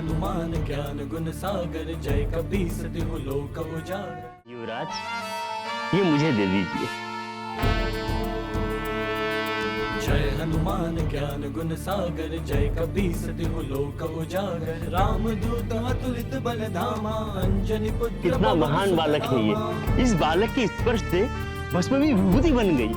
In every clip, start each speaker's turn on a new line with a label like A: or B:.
A: हनुमान ज्ञान गुण सागर, जय कपीस तिहु लोक उजागर।
B: युवराज, ये मुझे दे दीजिए।
A: जय हनुमान ज्ञान गुण सागर, जय कपीस तिहु लोक उजागर। रामदूत अतुलित बल धामा, अंजनी पुत्र
B: कितना महान बालक है ये। इस बालक के स्पर्श से भस्म भी विभूति बन गई।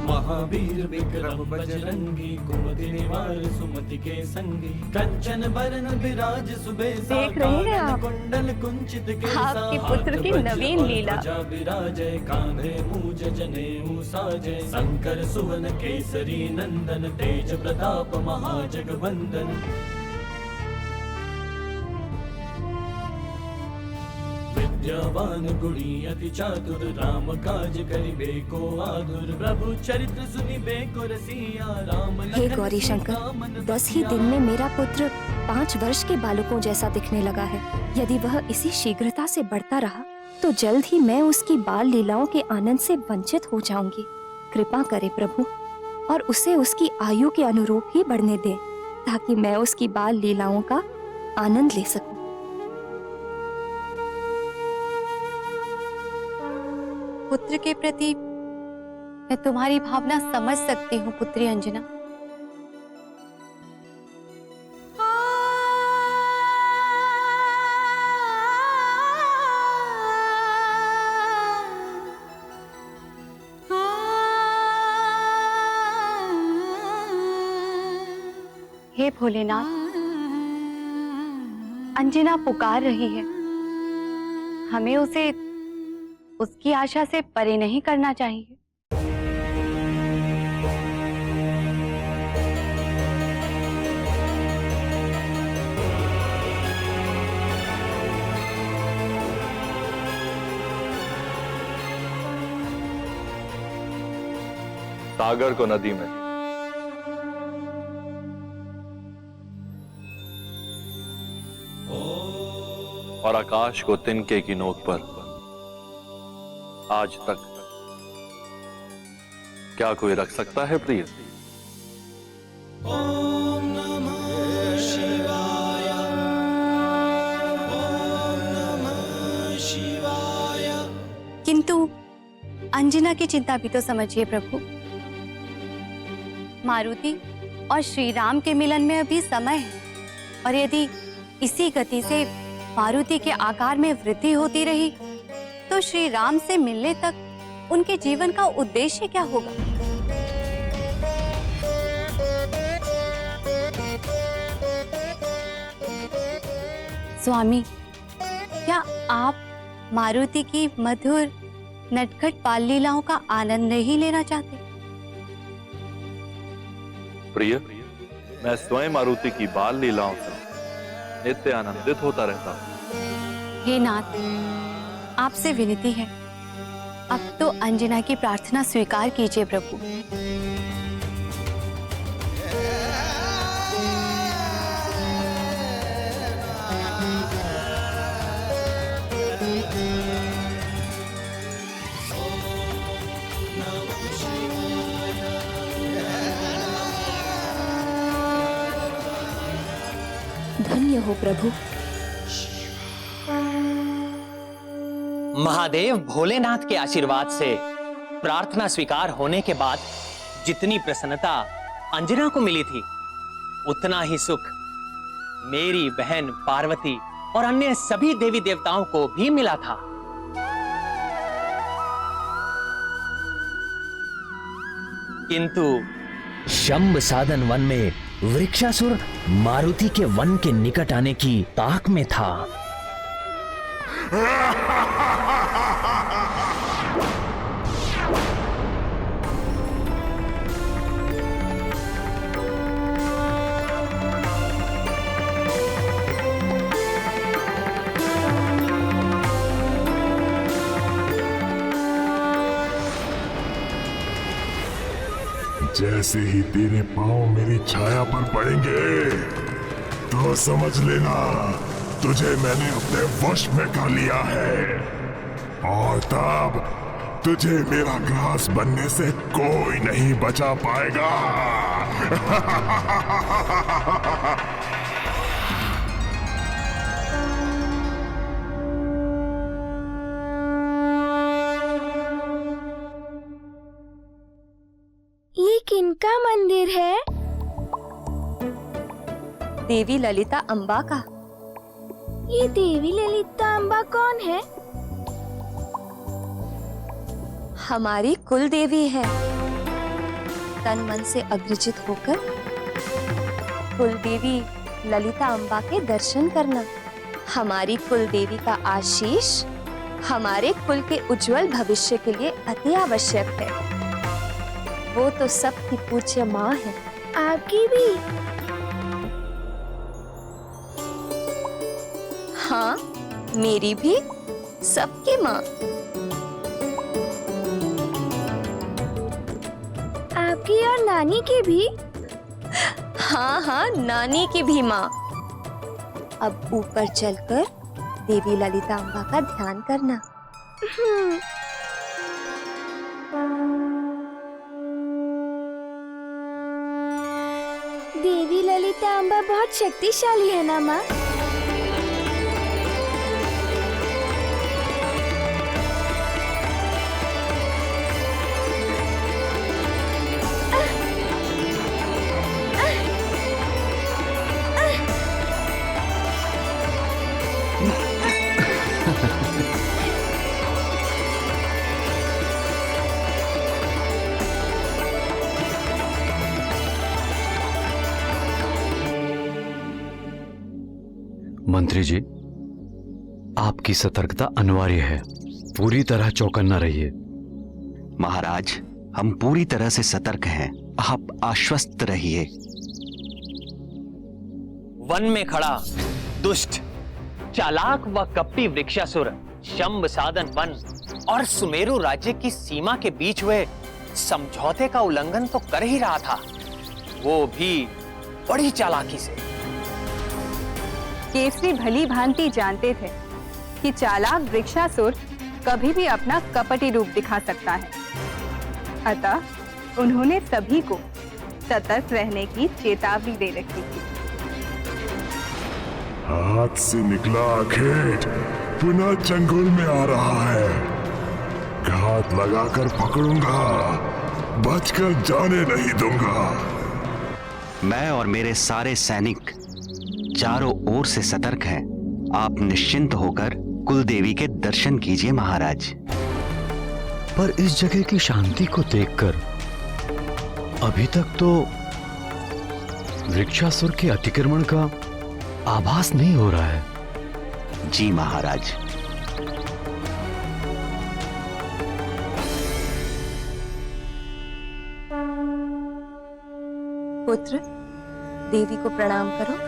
A: महावीर विक्रम बजरंगी, कुमति निवार सुमति के संगी। कंचन बरन विराज सुबेसा,
C: देख रहे हैं आप
A: कुंडल कुंचित के
C: आपके पुत्र की नवीन लीला।
A: विराजय कांधे मूज जनेऊ साजय, शंकर सुवन केसरी नंदन, तेज प्रताप महाजगवंदन। विद्यावान गुणी अति चातुर, राम काज करिबे को आतुर। प्रभु चरित्र सुनिबे को रसिया, राम
D: हे गौरी शंकर, 10 ही दिन में मेरा पुत्र 5 वर्ष के बालकों जैसा दिखने लगा है। यदि वह इसी शीघ्रता से बढ़ता रहा तो जल्द ही मैं उसकी बाल लीलाओं के आनंद से वंचित हो जाऊंगी। कृपा करे प्रभु, और उसे उसकी आयु के अनुरूप ही बढ़ने दे, ताकि मैं उसकी बाल लीलाओं का आनंद ले सकूं।
C: पुत्र के प्रति मैं तुम्हारी भावना समझ सकती हूँ पुत्री अंजना। हे भोलेनाथ, अंजना पुकार रही है। हमें उसे उसकी आशा से परे नहीं करना चाहिए।
E: सागर को नदी में, और आकाश को तिनके की नोक पर आज तक क्या कोई रख सकता है प्रिय?
A: ओम नमः शिवाय, ओम नमः शिवाय।
C: किंतु अंजना की चिंता भी तो समझिए प्रभु। मारुति और श्री राम के मिलन में अभी समय है, और यदि इसी गति से मारुति के आकार में वृद्धि होती रही तो श्री राम से मिलने तक उनके जीवन का उद्देश्य क्या होगा? स्वामी, क्या आप मारुति की मधुर नटखट बाल लीलाओं का आनंद नहीं लेना चाहते?
E: प्रिय, मैं स्वयं मारुति की बाल लीलाओं से नित्य आनंदित होता रहता हूँ।
C: हे नाथ, आपसे विनती है, अब तो अंजना की प्रार्थना स्वीकार कीजिए प्रभु।
D: धन्य हो प्रभु।
F: महादेव भोलेनाथ के आशीर्वाद से प्रार्थना स्वीकार होने के बाद जितनी प्रसन्नता अंजना को मिली थी, उतना ही सुख मेरी बहन पार्वती और अन्य सभी देवी देवताओं को भी मिला था। किंतु
G: शंभ साधन वन में वृक्षासुर मारुति के वन के निकट आने की ताक में था।
H: जैसे ही तेरे पांव मेरी छाया पर पड़ेंगे तो समझ लेना तुझे मैंने अपने वश में कर लिया है, और तब तुझे मेरा ग्रास बनने से कोई नहीं बचा पाएगा।
D: देवी ललिता अम्बा का।
I: ये देवी ललिता अम्बा कौन है?
D: हमारी कुल देवी है। तन मन से अग्रजित होकर कुल देवी ललिता अम्बा के दर्शन करना हमारी कुल देवी का आशीष हमारे कुल के उज्जवल भविष्य के लिए अति आवश्यक है। वो तो सबकी पूज्य माँ है।
I: आपकी भी?
D: हाँ, मेरी भी, सबकी माँ।
I: आपकी और नानी की भी?
D: हाँ हाँ, नानी की भी माँ। अब ऊपर चलकर देवी ललिता अम्बा का ध्यान करना।
I: देवी ललिता अम्बा बहुत शक्तिशाली है ना माँ?
J: मंत्री जी, आपकी सतर्कता अनिवार्य है। पूरी तरह चौकन्ना रहिए।
K: महाराज, हम पूरी तरह से सतर्क हैं। आप आश्वस्त रहिए।
F: वन में खड़ा दुष्ट, चालाक व कपटी वृक्षासुर शंभ साधन वन और सुमेरु राज्य की सीमा के बीच हुए समझौते का उल्लंघन तो कर ही रहा था, वो भी बड़ी चालाकी से।
L: केसरी भली भांति जानते थे कि चालाक वृक्षासुर कभी भी अपना कपटी रूप दिखा सकता है, अतः उन्होंने सभी को सतर्क रहने की चेतावनी दे रखी थी।
H: हाथ से निकला अखेट पुनः चंगुल में आ रहा है। घात लगाकर पकड़ूंगा, बचकर जाने नहीं दूंगा।
K: मैं और मेरे सारे सैनिक चारों ओर से सतर्क हैं। आप निश्चिंत होकर कुल देवी के दर्शन कीजिए महाराज।
J: पर इस जगह की शांति को देखकर अभी तक तो वृक्षासुर के अतिक्रमण का आभास नहीं हो रहा है।
K: जी महाराज।
D: पुत्र, देवी को प्रणाम करो।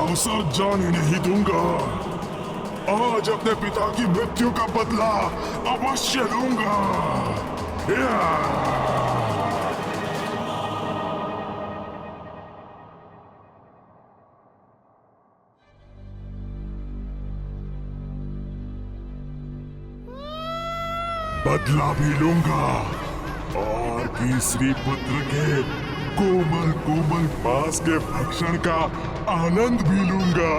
H: अवसर जाने नहीं दूंगा। आज अपने पिता की मृत्यु का बदला अवश्य लूंगा। बदला भी लूंगा और तीसरी पुत्र के कोमल कोमल मांस के भक्षण का आनंद भी लूंगा।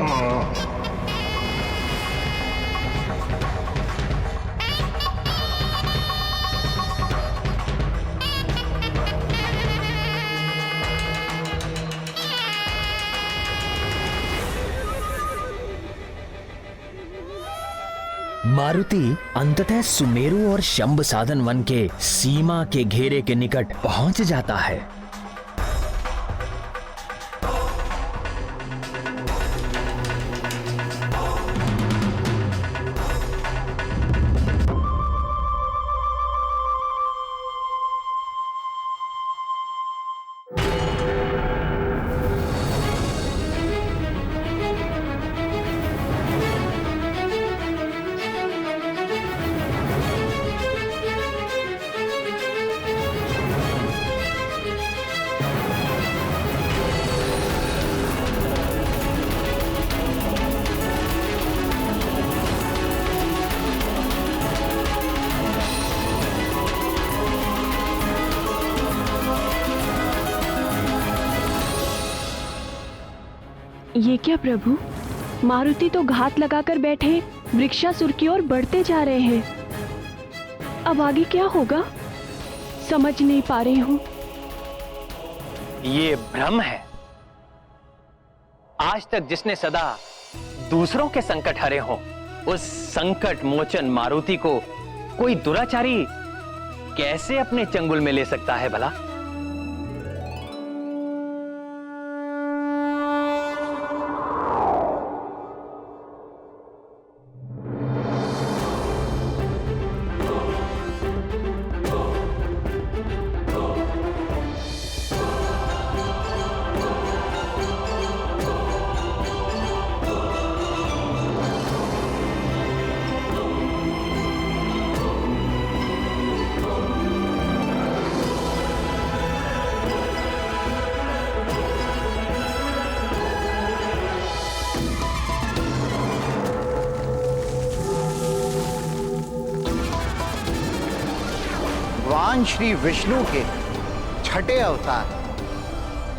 G: मारुति अंततः सुमेरु और शंभ साधन वन के सीमा के घेरे के निकट पहुंच जाता है।
M: ये क्या प्रभु, मारुति तो घात लगाकर बैठे वृक्षासुर की ओर बढ़ते जा रहे हैं। अब आगे क्या होगा समझ नहीं पा रही हूं।
F: ये भ्रम है। आज तक जिसने सदा दूसरों के संकट हरे हो, उस संकट मोचन मारुति को कोई दुराचारी कैसे अपने चंगुल में ले सकता है भला?
N: भगवान श्री विष्णु के छठे अवतार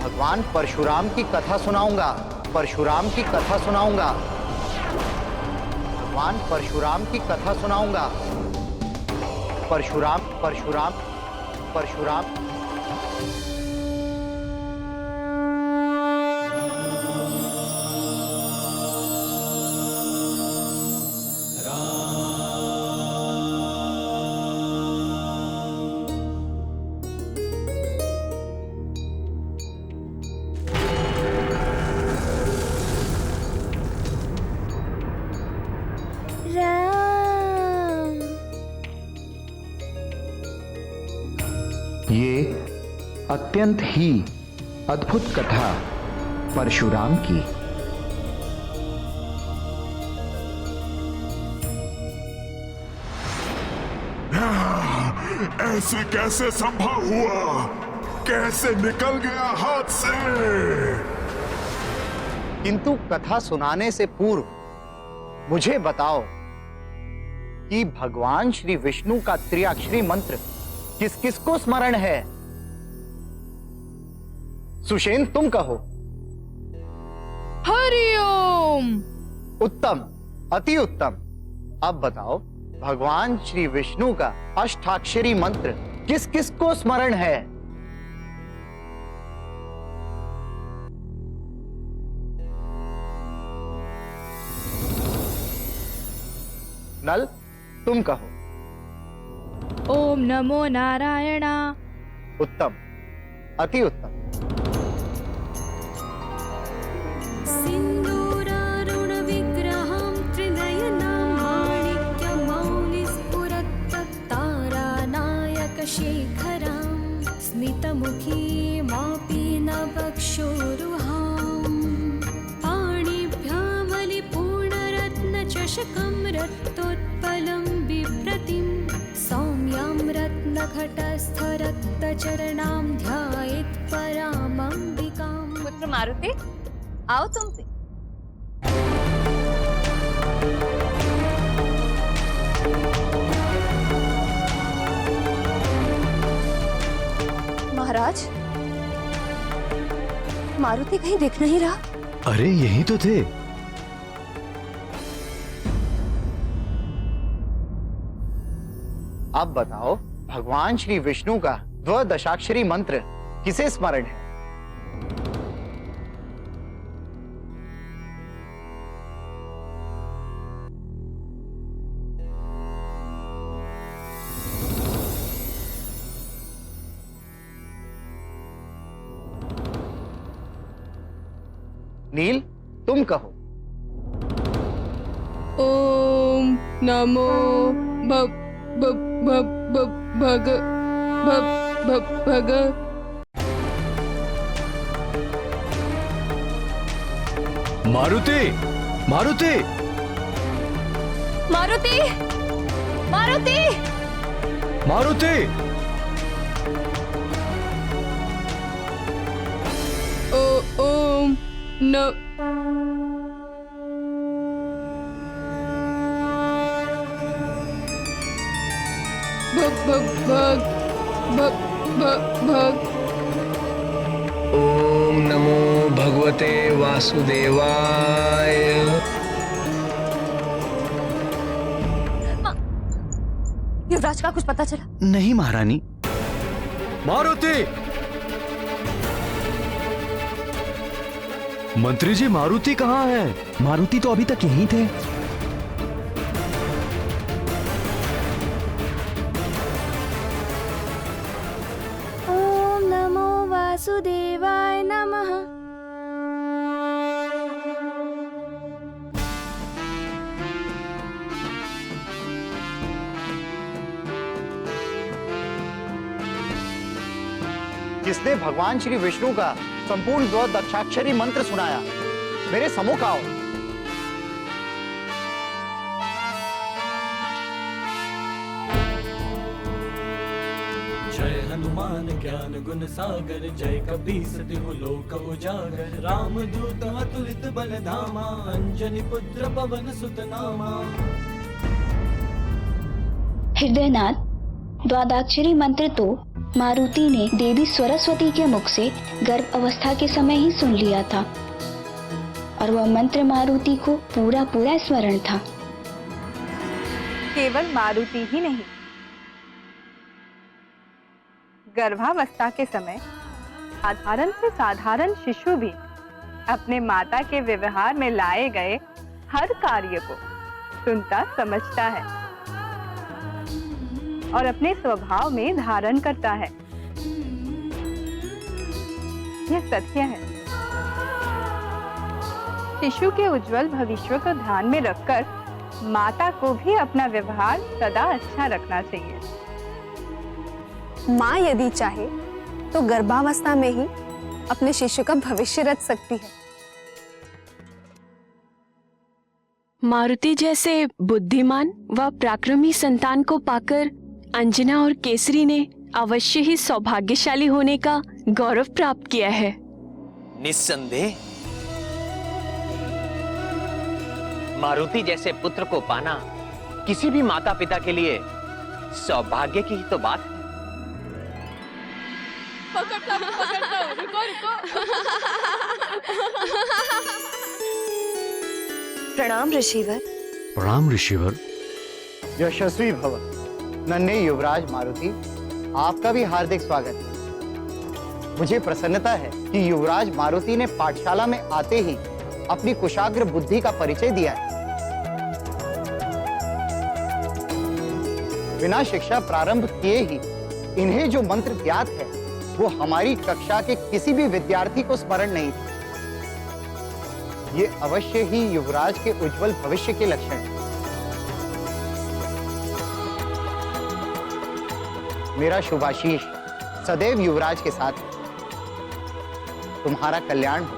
N: भगवान परशुराम की कथा सुनाऊंगा। परशुराम की कथा सुनाऊंगा। भगवान परशुराम की कथा सुनाऊंगा। परशुराम परशुराम परशुराम। ये अत्यंत ही अद्भुत कथा परशुराम की।
H: ऐसे कैसे संभव हुआ? कैसे निकल गया हाथ से?
N: किंतु कथा सुनाने से पूर्व मुझे बताओ कि भगवान श्री विष्णु का त्रिअक्षरी मंत्र किस किस को स्मरण है? सुषेण तुम कहो।
I: हरिओम।
N: उत्तम, अति उत्तम। अब बताओ भगवान श्री विष्णु का अष्टाक्षरी मंत्र किस किस को स्मरण है? नल तुम कहो।
I: ओम नमो नारायणा।
N: उत्तम, अति उत्तम।
O: सिंदूरारुण विग्रहं त्रिनयनं माणिक्यमौलिस्फुरत्तारानायक शेखरं स्मितमुखीमापि नवक्षोरुहां पाणिभ्यां चषकं रक्तोत्पलं बिभ्रतिं सौम्यां रत्नघटस्थरक्तचरणां ध्यायेत् परामम्बिकां।
C: पुत्र मारुति, आओ तुम भी।
D: महाराज, मारुति कहीं दिख नहीं रहा।
J: अरे यही तो थे।
N: अब बताओ, भगवान श्री विष्णु का द्वादशाक्षरी मंत्र किसे स्मरण है? नील, तुम कहो।
M: ओम नमो भग
J: मारुति, मारुति,
D: मारुति, मारुति,
J: मारुति।
M: ओम न
P: ओम नमो भगवते वासुदेवाय।
D: युवराज का कुछ पता चला?
J: नहीं महारानी। मारुति, मंत्री जी मारुति कहाँ है?
G: मारुति तो अभी तक यहीं थे।
I: ओम नमो वासुदेवाय नमः।
N: जिसने भगवान श्री विष्णु का संपूर्ण द्वादशाक्षरी मंत्र सुनाया, मेरे सम्मुख आओ।
A: जय हनुमान ज्ञान गुण सागर, जय कपीस तिहु लोक उजागर। रामदूत अतुलित बल धामा, अंजनी पुत्र पवन सुत नामा।
Q: हृदयनाथ, द्वादशाक्षरी मंत्र तो मारुति ने देवी सरस्वती के मुख से गर्भ अवस्था के समय ही सुन लिया था और वह मंत्र मारुति को पूरा पूरा स्मरण था।
L: केवल मारुति ही नहीं, गर्भावस्था के समय साधारण से साधारण शिशु भी अपने माता के व्यवहार में लाए गए हर कार्य को सुनता समझता है और अपने स्वभाव में धारण करता है। यह सत्य है। शिशु के उज्जवल भविष्य को ध्यान में रखकर माता को भी अपना व्यवहार सदा अच्छा रखना चाहिए।
R: माँ यदि चाहे तो गर्भावस्था में ही अपने शिशु का भविष्य रच सकती है।
M: मारुति जैसे बुद्धिमान व पराक्रमी संतान को पाकर अंजना और केसरी ने अवश्य ही सौभाग्यशाली होने का गौरव प्राप्त किया है।
F: निस्संदेह मारुति जैसे पुत्र को पाना किसी भी माता पिता के लिए सौभाग्य की ही तो बात है।
M: रुको।
D: प्रणाम ऋषिवर।
J: प्रणाम ऋषिवर।
N: यशस्वी भव। नन्हे युवराज मारुति, आपका भी हार्दिक स्वागत है। मुझे प्रसन्नता है कि युवराज मारुति ने पाठशाला में आते ही अपनी कुशाग्र बुद्धि का परिचय दिया है। बिना शिक्षा प्रारंभ किए ही इन्हें जो मंत्र ज्ञात है वो हमारी कक्षा के किसी भी विद्यार्थी को स्मरण नहीं था। ये अवश्य ही युवराज के उज्जवल भविष्य के लक्षण हैं। मेरा शुभाशीष सदैव युवराज के साथ है। तुम्हारा कल्याण हो।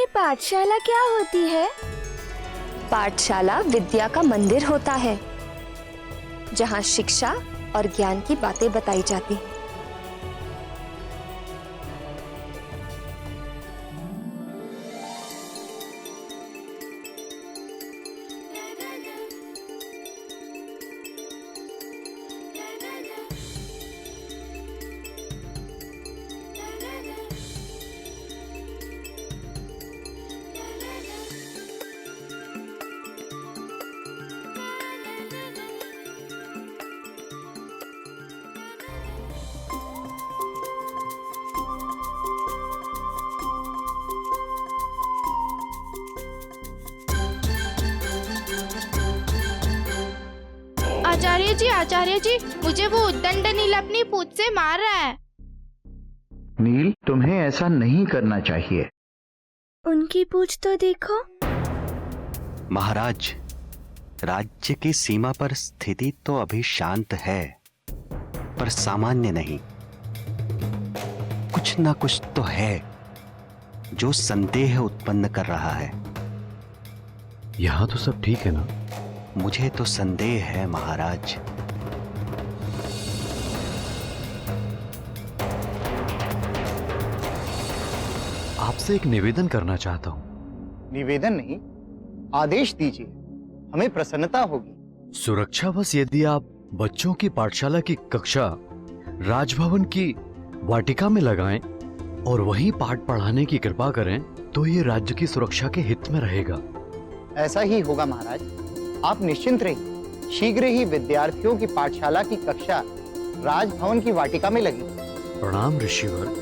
I: ये पाठशाला क्या होती है?
D: पाठशाला विद्या का मंदिर होता है, जहाँ शिक्षा और ज्ञान की बातें बताई जाती हैं।
I: आचार्य जी, मुझे वो उद्दंड नील अपनी पूंछ से मार रहा है।
S: नील, तुम्हें ऐसा नहीं करना चाहिए।
I: उनकी पूंछ तो देखो।
K: महाराज, राज्य की सीमा पर स्थिति तो अभी शांत है, पर सामान्य नहीं। कुछ ना कुछ तो है जो संदेह उत्पन्न कर रहा है।
J: यहां तो सब ठीक है ना?
K: मुझे तो संदेह है महाराज।
J: आपसे एक निवेदन करना चाहता हूं।
N: निवेदन नहीं, आदेश दीजिए, हमें प्रसन्नता होगी।
J: सुरक्षावश यदि आप बच्चों की पाठशाला की कक्षा राजभवन की वाटिका में लगाएं और वहीं पाठ पढ़ाने की कृपा करें तो ये राज्य की सुरक्षा के हित में रहेगा।
N: ऐसा ही होगा महाराज, आप निश्चिंत रहिए। शीघ्र ही विद्यार्थियों की पाठशाला की कक्षा राजभवन की वाटिका में लगी।
J: प्रणाम ऋषिवर।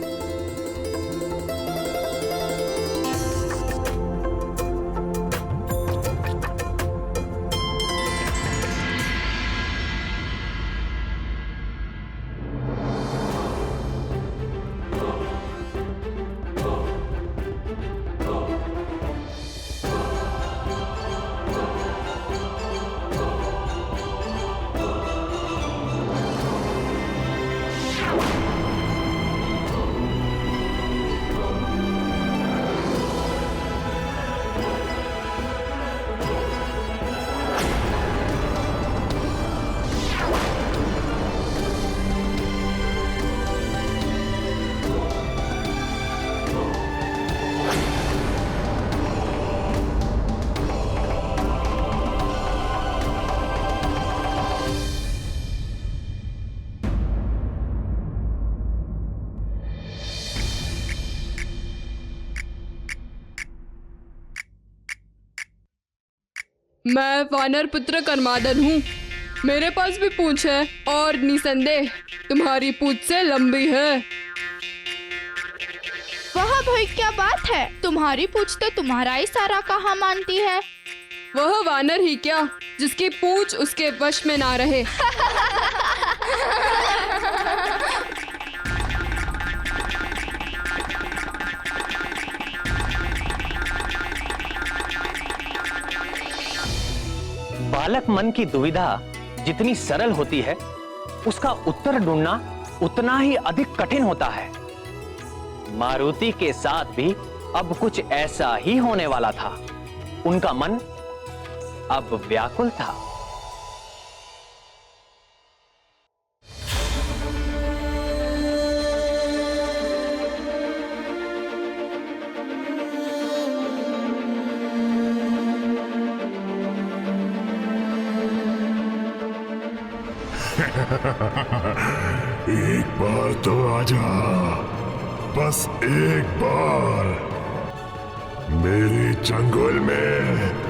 T: मैं वानर पुत्र कर्मादन हूँ। मेरे पास भी पूंछ है और निसंदेह तुम्हारी पूंछ से लंबी है।
I: वह भाई क्या बात है, तुम्हारी पूंछ तो तुम्हारा ही सारा कहा मानती है।
T: वह वानर ही क्या जिसकी पूंछ उसके वश में ना रहे।
F: बालक मन की दुविधा जितनी सरल होती है, उसका उत्तर ढूंढना उतना ही अधिक कठिन होता है। मारुति के साथ भी अब कुछ ऐसा ही होने वाला था। उनका मन अब व्याकुल था।
H: एक बार तो आजा, बस एक बार मेरे चंगुल में।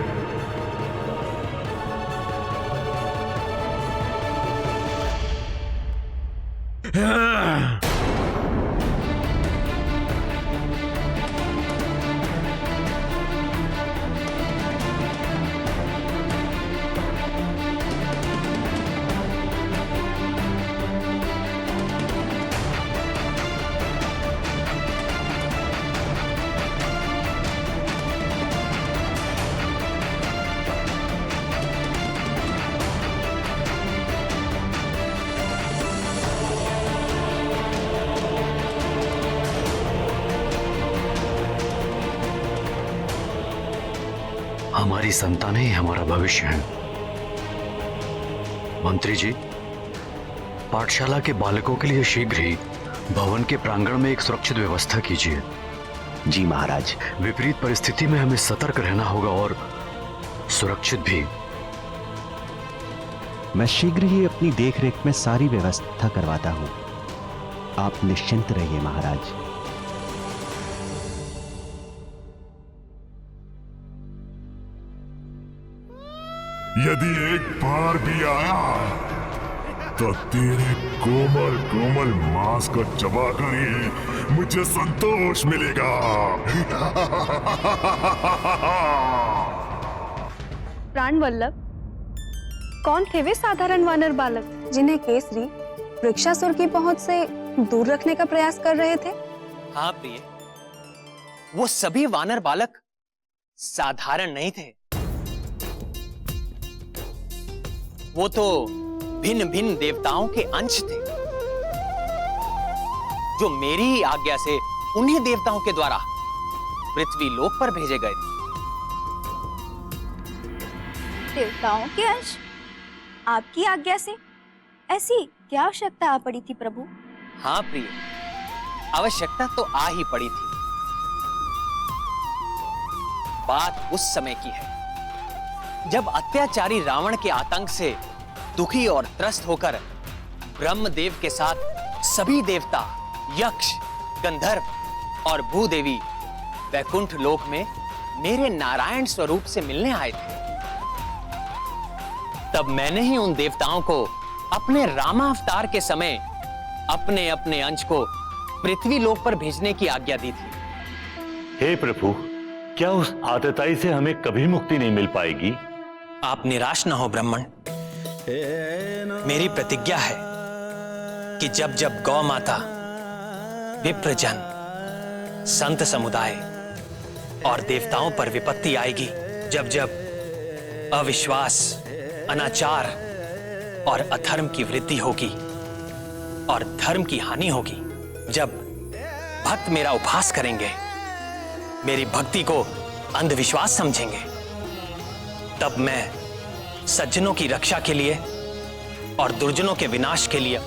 J: हमारी संतानें ही हमारा भविष्य हैं। मंत्री जी, पाठशाला के बालकों के लिए शीघ्र ही भवन के प्रांगण में एक सुरक्षित व्यवस्था कीजिए।
K: जी महाराज।
J: विपरीत परिस्थिति में हमें सतर्क रहना होगा और सुरक्षित भी।
K: मैं शीघ्र ही अपनी देखरेख में सारी व्यवस्था करवाता हूं। आप निश्चिंत रहिए महाराज।
H: यदि एक बार भी आया तो तेरे कोमल कोमल मांस को चबाकर ही मुझे संतोष मिलेगा।
R: प्राण वल्लभ, कौन थे वे साधारण वानर बालक जिन्हें केसरी वृक्षासुर की पहुंच से दूर रखने का प्रयास कर रहे थे?
F: हाँ प्रिय, वो सभी वानर बालक साधारण नहीं थे। वो तो भिन्न भिन्न देवताओं के अंश थे, जो मेरी ही आज्ञा से उन्हीं देवताओं के द्वारा पृथ्वी लोक पर भेजे गए थे।
D: देवताओं के अंश? आपकी आज्ञा से? ऐसी क्या आवश्यकता आ पड़ी थी प्रभु?
F: हाँ प्रिय, आवश्यकता तो आ ही पड़ी थी। बात उस समय की है जब अत्याचारी रावण के आतंक से दुखी और त्रस्त होकर ब्रह्मदेव के साथ सभी देवता, यक्ष, गंधर्व और भूदेवी वैकुंठ लोक में मेरे नारायण स्वरूप से मिलने आए थे। तब मैंने ही उन देवताओं को अपने रामावतार के समय अपने अपने अंश को पृथ्वी लोक पर भेजने की आज्ञा दी थी।
B: हे प्रभु, क्या उस आतताई से हमें कभी मुक्ति नहीं मिल पाएगी?
F: आप निराश न हो ब्राह्मण। मेरी प्रतिज्ञा है कि जब जब गौ माता, विप्रजन, संत समुदाय और देवताओं पर विपत्ति आएगी, जब जब अविश्वास, अनाचार और अधर्म की वृद्धि होगी और धर्म की हानि होगी, जब भक्त मेरा उपहास करेंगे, मेरी भक्ति को अंधविश्वास समझेंगे, तब मैं सज्जनों की रक्षा के लिए और दुर्जनों के विनाश के लिए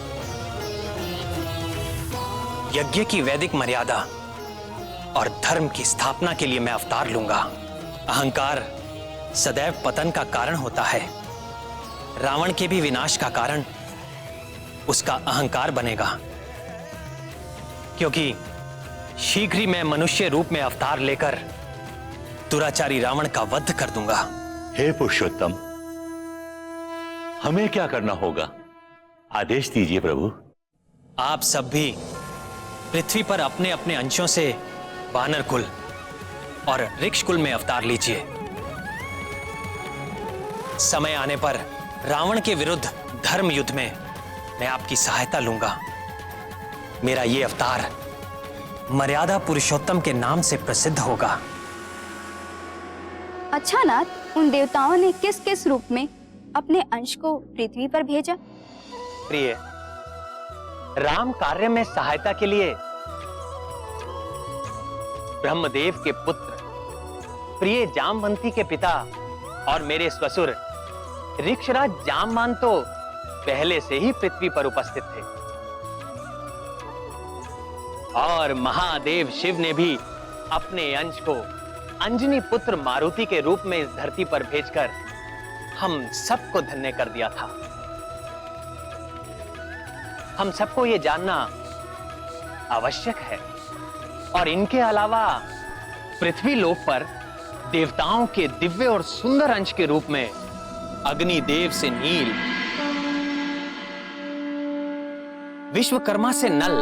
F: यज्ञ की वैदिक मर्यादा और धर्म की स्थापना के लिए मैं अवतार लूंगा। अहंकार सदैव पतन का कारण होता है। रावण के भी विनाश का कारण उसका अहंकार बनेगा, क्योंकि शीघ्र ही मैं मनुष्य रूप में अवतार लेकर दुराचारी रावण का वध कर दूंगा।
B: हे पुरुषोत्तम, हमें क्या करना होगा? आदेश दीजिए प्रभु।
F: आप सब भी पृथ्वी पर अपने अपने अंशों से वानर कुल और ऋक्ष कुल में अवतार लीजिए। समय आने पर रावण के विरुद्ध धर्म युद्ध में मैं आपकी सहायता लूंगा। मेरा ये अवतार मर्यादा पुरुषोत्तम के नाम से प्रसिद्ध होगा।
D: अच्छा नाथ, उन देवताओं ने किस किस रूप में अपने अंश को पृथ्वी पर भेजा?
F: प्रिय, राम कार्य में सहायता के लिए ब्रह्मदेव के पुत्र प्रिय जामवंती के पिता और मेरे ससुर ऋक्षराज जामवान तो पहले से ही पृथ्वी पर उपस्थित थे, और महादेव शिव ने भी अपने अंश को अंजनी पुत्र मारुति के रूप में इस धरती पर भेजकर हम सबको धन्य कर दिया था। हम सबको ये जानना आवश्यक है, और इनके अलावा पृथ्वी लोक पर देवताओं के दिव्य और सुंदर अंश के रूप में अग्निदेव से नील, विश्वकर्मा से नल,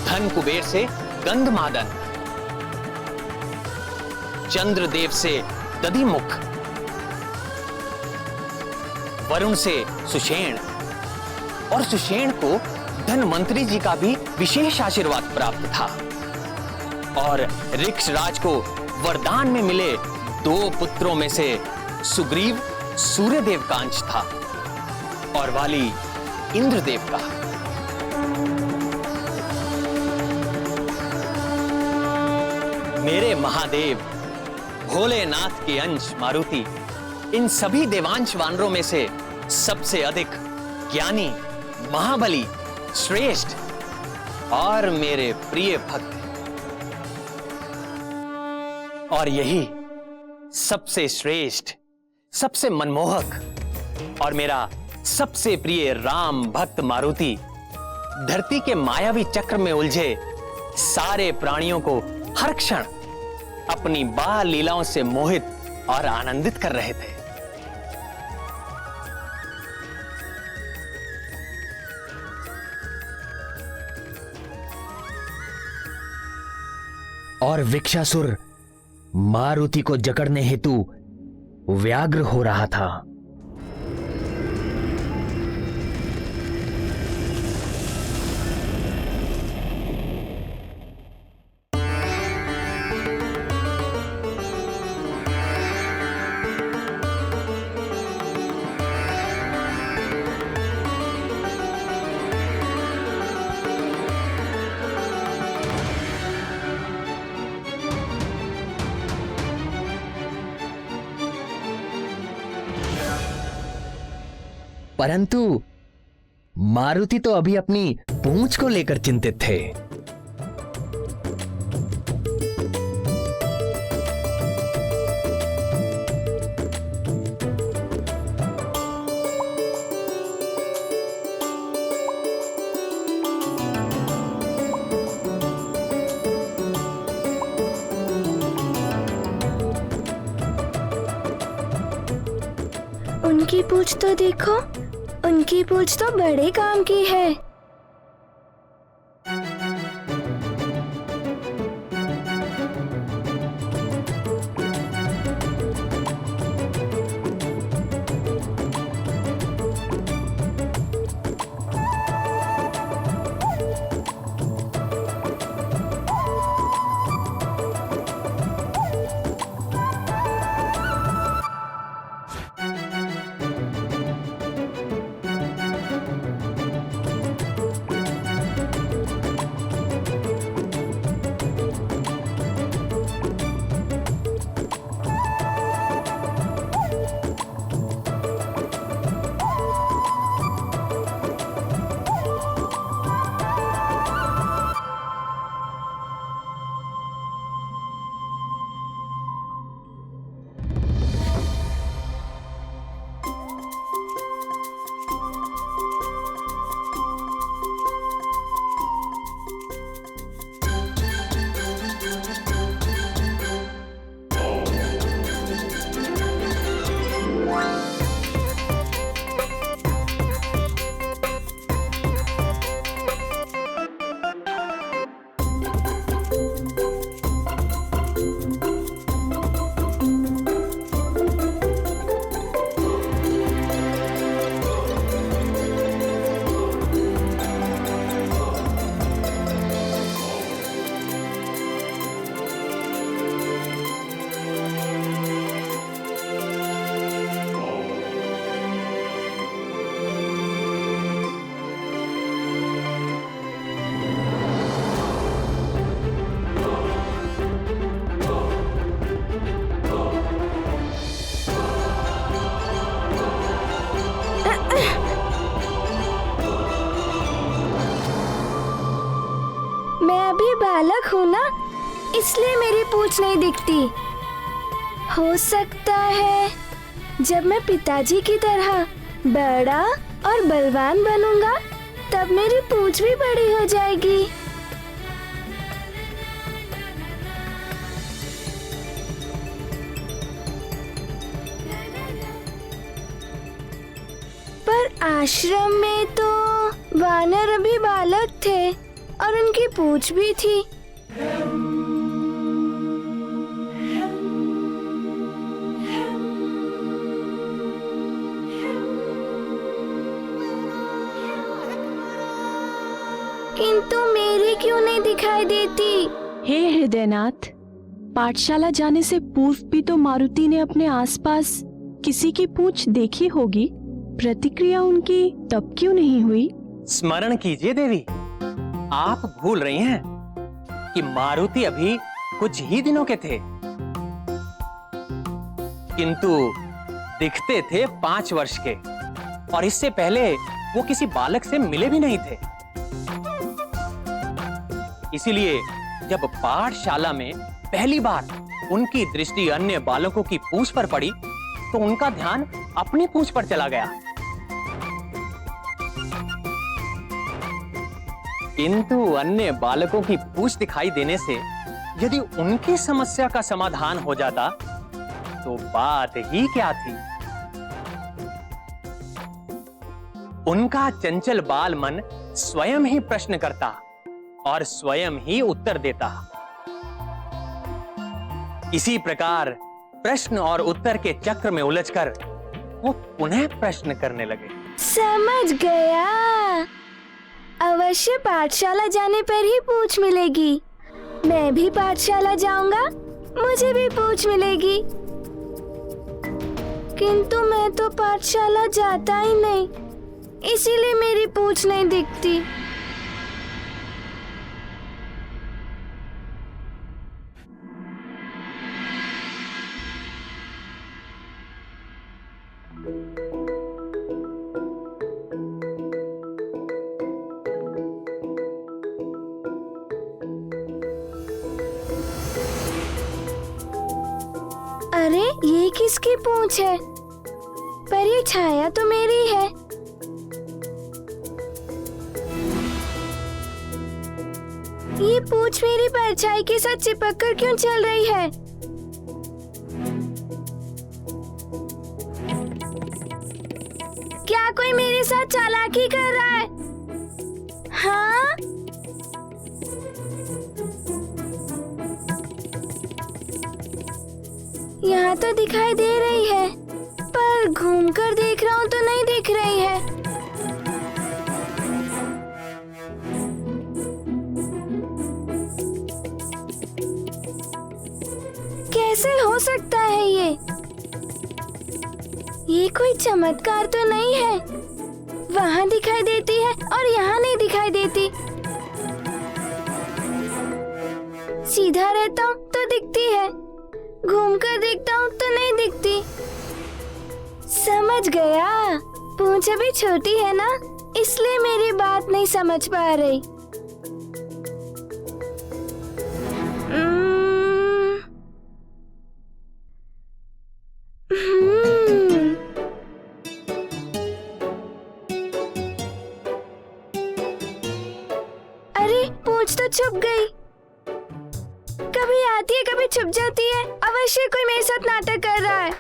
F: धन कुबेर से गंधमादन, चंद्रदेव से दधिमुख, वरुण से सुषेण, और सुषेण को धनवंतरी जी का भी विशेष आशीर्वाद प्राप्त था, और ऋक्षराज को वरदान में मिले 2 पुत्रों में से सुग्रीव सूर्यदेव का अंश था और वाली इंद्रदेव का। मेरे महादेव भोलेनाथ के अंश मारुति इन सभी देवांश वानरों में से सबसे अधिक ज्ञानी, महाबली, श्रेष्ठ और मेरे प्रिय भक्त हैं। और यही सबसे श्रेष्ठ, सबसे मनमोहक और मेरा सबसे प्रिय राम भक्त मारुति धरती के मायावी चक्र में उलझे सारे प्राणियों को हर क्षण अपनी बाल लीलाओं से मोहित और आनंदित कर रहे थे।
G: और वृक्षासुर मारुति को जकड़ने हेतु व्यग्र हो रहा था। परंतु मारुति तो अभी अपनी पूंछ को लेकर चिंतित थे।
D: उनकी पूंछ तो देखो, उनकी पूंछ तो बड़े काम की है। बालक हूँ ना, इसलिए मेरी पूंछ नहीं दिखती। हो सकता है जब मैं पिताजी की तरह बड़ा और बलवान बनूंगा तब मेरी पूंछ भी बड़ी हो जाएगी। पर आश्रम में तो वानर अभी बालक थे और उनकी पूंछ भी थी। किंतु मेरी क्यों नहीं दिखाई देती?
M: हे हृदयनाथ, पाठशाला जाने से पूर्व भी तो मारुति ने अपने आसपास किसी की पूंछ देखी होगी, प्रतिक्रिया उनकी तब क्यों नहीं हुई?
F: स्मरण कीजिए देवी, आप भूल रही हैं कि मारुति अभी कुछ ही दिनों के थे, किंतु दिखते थे 5 वर्ष के, और इससे पहले वो किसी बालक से मिले भी नहीं थे। इसीलिए जब पाठशाला में पहली बार उनकी दृष्टि अन्य बालकों की पूंछ पर पड़ी तो उनका ध्यान अपनी पूंछ पर चला गया। किंतु अन्य बालकों की पूंछ दिखाई देने से यदि उनकी समस्या का समाधान हो जाता तो बात ही क्या थी। उनका चंचल बाल मन स्वयं ही प्रश्न करता और स्वयं ही उत्तर देता। इसी प्रकार प्रश्न और उत्तर के चक्र में उलझकर वो पुनः प्रश्न करने लगे।
D: समझ गया, अवश्य पाठशाला जाने पर ही पूछ मिलेगी। मैं भी पाठशाला जाऊंगा, मुझे भी पूछ मिलेगी। किंतु मैं तो पाठशाला जाता ही नहीं, इसीलिए मेरी पूछ नहीं दिखती। अरे ये किसकी पूंछ है? पर ये छाया तो मेरी है। ये पूंछ मेरी परछाई के साथ चिपक कर क्यों चल रही है? क्या कोई मेरे साथ चालाकी कर रहा है? हाँ? यहाँ तो दिखाई दे रही है, पर घूमकर देख रहा हूँ तो नहीं दिख रही है। कैसे हो सकता है ये? ये कोई चमत्कार तो नहीं है। वहाँ दिखाई देती है और यहाँ नहीं दिखाई देती। सीधा रहता हूँ तो दिखती है, घूमकर देखता हूँ तो नहीं दिखती। समझ गया, पूंछ अभी छोटी है ना, इसलिए मेरी बात नहीं समझ पा रही। अरे पूंछ तो छुप गई। कभी आती है कभी छुप जाती है। अवश्य कोई मेरे साथ नाटक कर रहा है।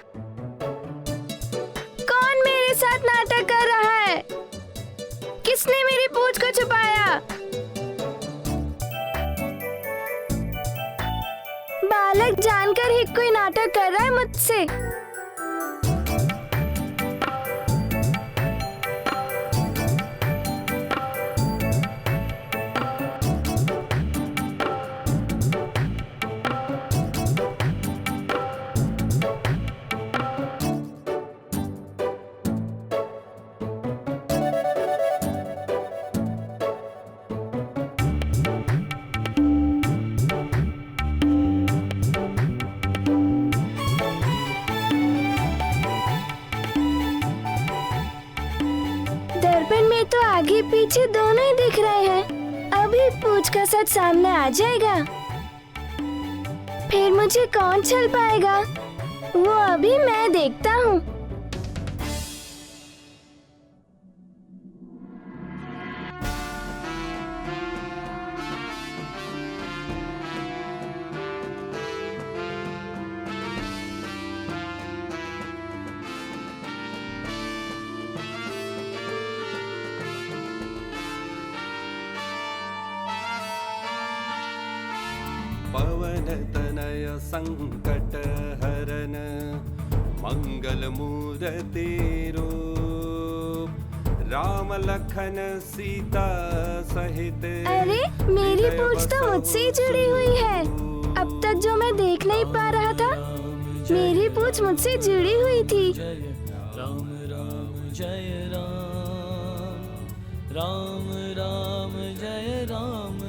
D: कौन मेरे साथ नाटक कर रहा है? किसने मेरी पूंछ को छुपाया? बालक जानकर ही कोई नाटक कर रहा है मुझसे। दर्पण में तो आगे पीछे दोनों ही दिख रहे हैं। अभी पूंछ का सच सामने आ जाएगा, फिर मुझे कौन छल पाएगा? वो अभी मैं देखता हूँ।
A: पवन तनय संकट हरन मंगल मूर्ति रूप राम लखन सीता सहित।
D: अरे मेरी पूंछ तो मुझसे ही जुड़ी हुई है। अब तक जो मैं देख नहीं पा रहा था, मेरी पूंछ मुझसे जुड़ी हुई थी।
A: राम राम जय राम, राम राम जय राम